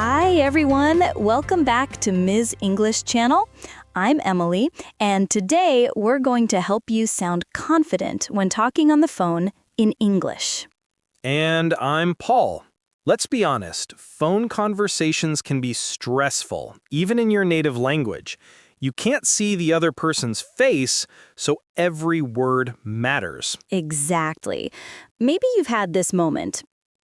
Hi, everyone. Welcome back to Ms. English Channel. I'm Emily, and today we're going to help you sound confident when talking on the phone in English. And I'm Paul. Let's be honest, phone conversations can be stressful, even in your native language. You can't see the other person's face, so every word matters. Exactly. Maybe you've had this moment.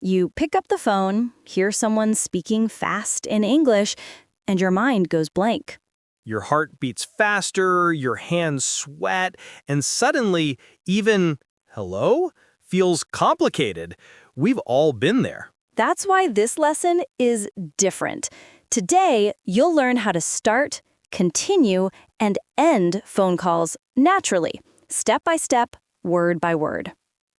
You pick up the phone, hear someone speaking fast in English, and your mind goes blank. Your heart beats faster, your hands sweat, and suddenly, even hello feels complicated. We've all been there. That's why this lesson is different. Today, you'll learn how to start, continue, and end phone calls naturally, step by step, word by word.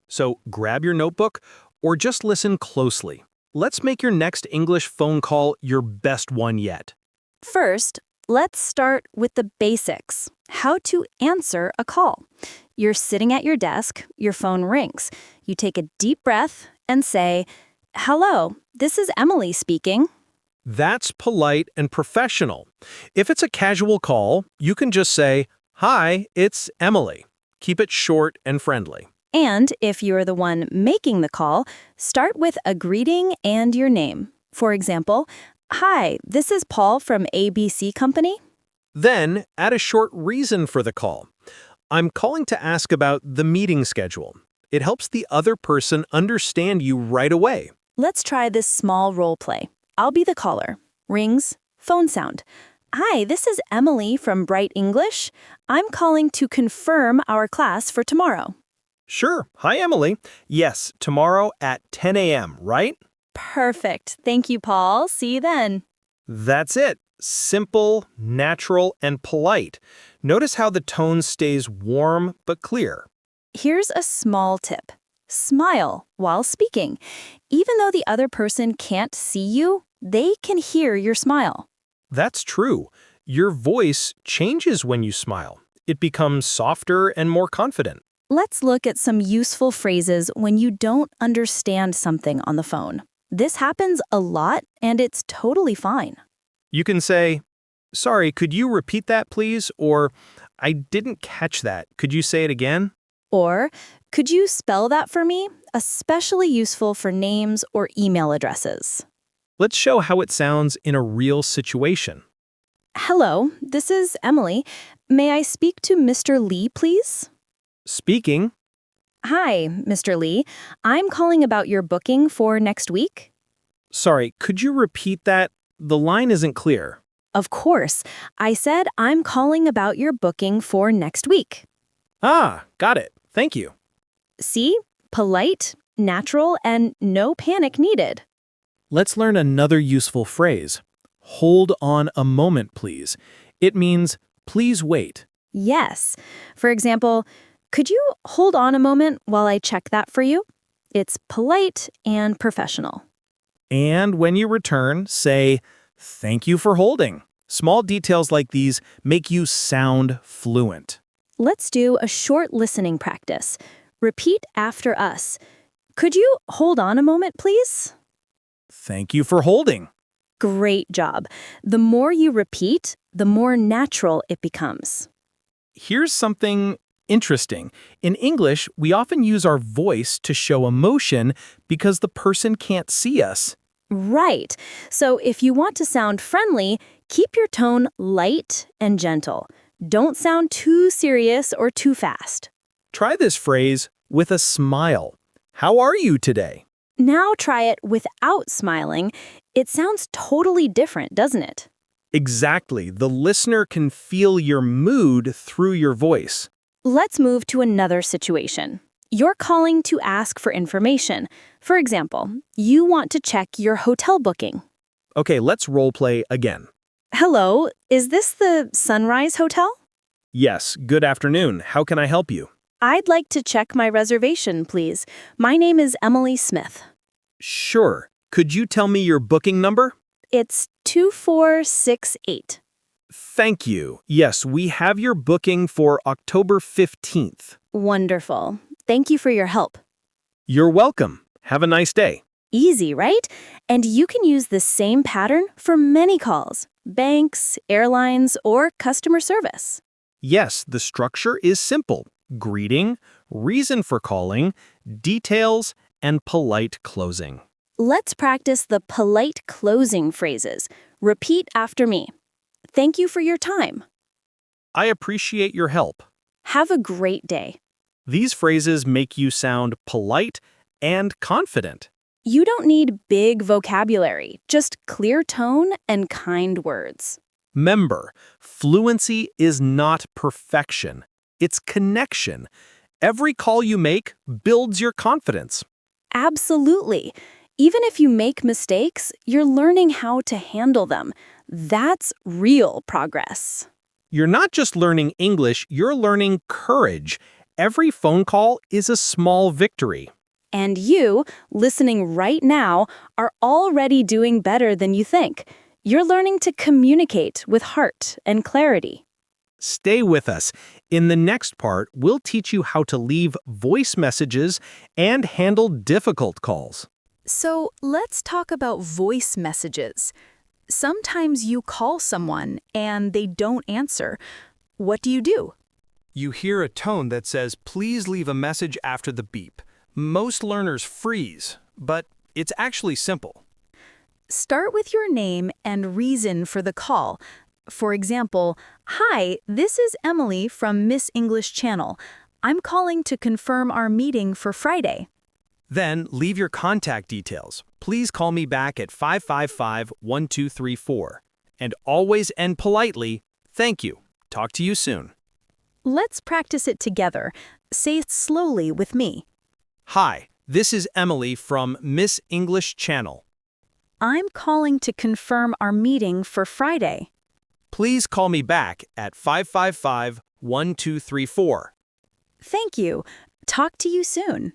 So grab your notebook or just listen closely. Let's make your next English phone call your best one yet. First, let's start with the basics. How to answer a call. You're sitting at your desk, your phone rings. You take a deep breath and say, "Hello, this is Emily speaking." That's polite and professional. If it's a casual call, you can just say, "Hi, it's Emily." Keep it short and friendly. And if you're the one making the call, start with a greeting and your name. For example, "Hi, this is Paul from ABC Company." Then add a short reason for the call. I'm calling to ask about the meeting schedule. It helps the other person understand you right away. Let's try this small role play. I'll be the caller. Rings, phone sound. "Hi, this is Emily from Bright English. I'm calling to confirm our class for tomorrow." Sure. Hi, Emily. Yes, tomorrow at 10 a.m., right? Perfect. Thank you, Paul. See you then. That's it. Simple, natural, and polite. Notice how the tone stays warm but clear. Here's a small tip. Smile while speaking. Even though the other person can't see you, they can hear your smile. That's true. Your voice changes when you smile. It becomes softer and more confident. Let's look at some useful phrases when you don't understand something on the phone. This happens a lot, and it's totally fine. You can say, "Sorry, could you repeat that, please?" Or, "I didn't catch that. Could you say it again?" Or, "Could you spell that for me?" Especially useful for names or email addresses. Let's show how it sounds in a real situation. "Hello, this is Emily. May I speak to Mr. Lee, please?" Speaking. "Hi, Mr. Lee. I'm calling about your booking for next week." "Sorry, could you repeat that? The line isn't clear." "Of course. I said I'm calling about your booking for next week." Ah, got it. Thank you. See? Polite, natural, and no panic needed. Let's learn another useful phrase. Hold on a moment, please. It means, please wait. Yes. For example, "Could you hold on a moment while I check that for you?" It's polite and professional. And when you return, say, "Thank you for holding." Small details like these make you sound fluent. Let's do a short listening practice. Repeat after us. "Could you hold on a moment, please?" Thank you for holding. Great job. The more you repeat, the more natural it becomes. Here's something interesting. In English, we often use our voice to show emotion because the person can't see us. Right. So if you want to sound friendly, keep your tone light and gentle. Don't sound too serious or too fast. Try this phrase with a smile. "How are you today?" Now try it without smiling. It sounds totally different, doesn't it? Exactly. The listener can feel your mood through your voice. Let's move to another situation. You're calling to ask for information. For example, you want to check your hotel booking. Okay, let's role play again. "Hello, is this the Sunrise Hotel?" Yes, good afternoon. How can I help you? "I'd like to check my reservation, please. My name is Emily Smith." Sure. Could you tell me your booking number? It's 2468. Thank you. Yes, we have your booking for October 15th. Wonderful. Thank you for your help. You're welcome. Have a nice day. Easy, right? And you can use the same pattern for many calls, banks, airlines, or customer service. Yes, the structure is simple. Greeting, reason for calling, details, and polite closing. Let's practice the polite closing phrases. Repeat after me. Thank you for your time. I appreciate your help. Have a great day. These phrases make you sound polite and confident. You don't need big vocabulary, just clear tone and kind words. Remember, fluency is not perfection. It's connection. Every call you make builds your confidence. Absolutely. Even if you make mistakes, you're learning how to handle them. That's real progress. You're not just learning English, you're learning courage. Every phone call is a small victory. And you, listening right now, are already doing better than you think. You're learning to communicate with heart and clarity. Stay with us. In the next part, we'll teach you how to leave voice messages and handle difficult calls. So let's talk about voice messages. Sometimes you call someone and they don't answer. What do you do? You hear a tone that says, "Please leave a message after the beep." Most learners freeze, but it's actually simple. Start with your name and reason for the call. For example, "Hi, this is Emily from Miss English Channel. I'm calling to confirm our meeting for Friday." Then leave your contact details. Please call me back at 555-1234. And always end politely, "Thank you. Talk to you soon." Let's practice it together. Say it slowly with me. Hi, this is Emily from Miss English Channel. I'm calling to confirm our meeting for Friday. Please call me back at 555-1234. Thank you. Talk to you soon.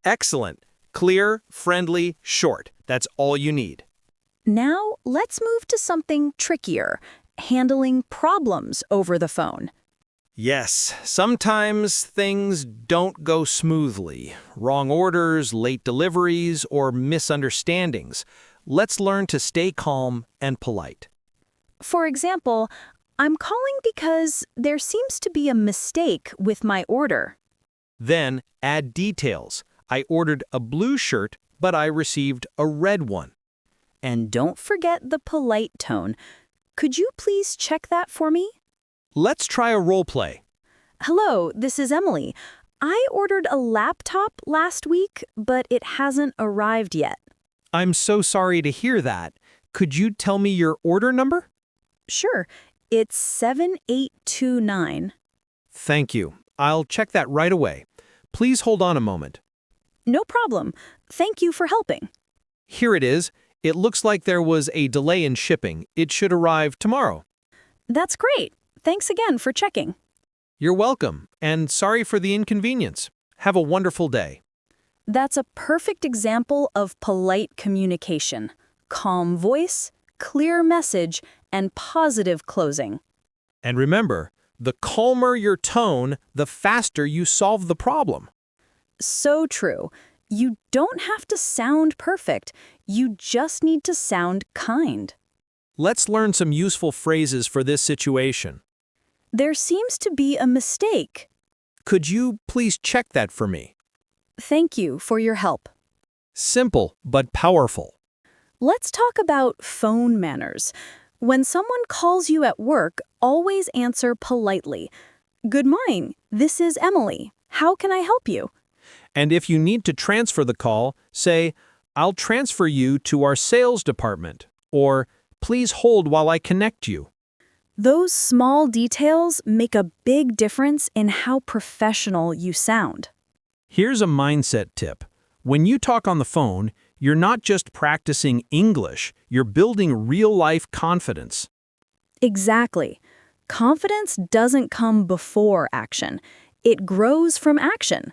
Excellent. Clear, friendly, short. That's all you need. Now, let's move to something trickier, handling problems over the phone. Yes, sometimes things don't go smoothly. Wrong orders, late deliveries, or misunderstandings. Let's learn to stay calm and polite. For example, "I'm calling because there seems to be a mistake with my order." Then add details. I ordered a blue shirt, but I received a red one. And don't forget the polite tone. "Could you please check that for me?" Let's try a role play. "Hello, this is Emily. I ordered a laptop last week, but it hasn't arrived yet." I'm so sorry to hear that. Could you tell me your order number? "Sure, it's 7829. Thank you. I'll check that right away. Please hold on a moment. "No problem. Thank you for helping." Here it is. It looks like there was a delay in shipping. It should arrive tomorrow. "That's great. Thanks again for checking." You're welcome, and sorry for the inconvenience. Have a wonderful day. That's a perfect example of polite communication. Calm voice, clear message, and positive closing. And remember, the calmer your tone, the faster you solve the problem. So true. You don't have to sound perfect. You just need to sound kind. Let's learn some useful phrases for this situation. "There seems to be a mistake." Could you please check that for me? "Thank you for your help." Simple but powerful. Let's talk about phone manners. When someone calls you at work, always answer politely. "Good morning. This is Emily. How can I help you?" And if you need to transfer the call, say, "I'll transfer you to our sales department," or "Please hold while I connect you." Those small details make a big difference in how professional you sound. Here's a mindset tip. When you talk on the phone, you're not just practicing English, you're building real-life confidence. Exactly. Confidence doesn't come before action. It grows from action.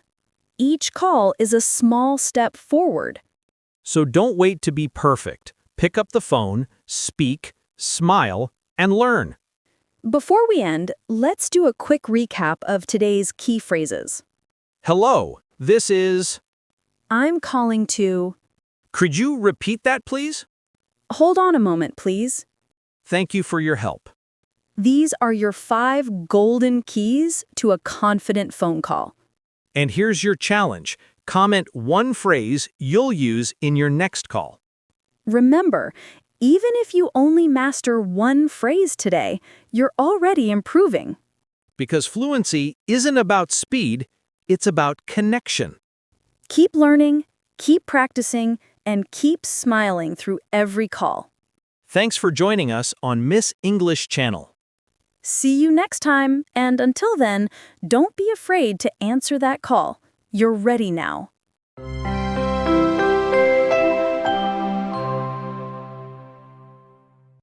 Each call is a small step forward. So don't wait to be perfect. Pick up the phone, speak, smile, and learn. Before we end, let's do a quick recap of today's key phrases. Hello, this is... I'm calling to... Could you repeat that, please? Hold on a moment, please. Thank you for your help. These are your 5 golden keys to a confident phone call. And here's your challenge. Comment one phrase you'll use in your next call. Remember, even if you only master one phrase today, you're already improving. Because fluency isn't about speed, it's about connection. Keep learning, keep practicing, and keep smiling through every call. Thanks for joining us on Miss English Channel. See you next time, and until then, don't be afraid to answer that call. You're ready now.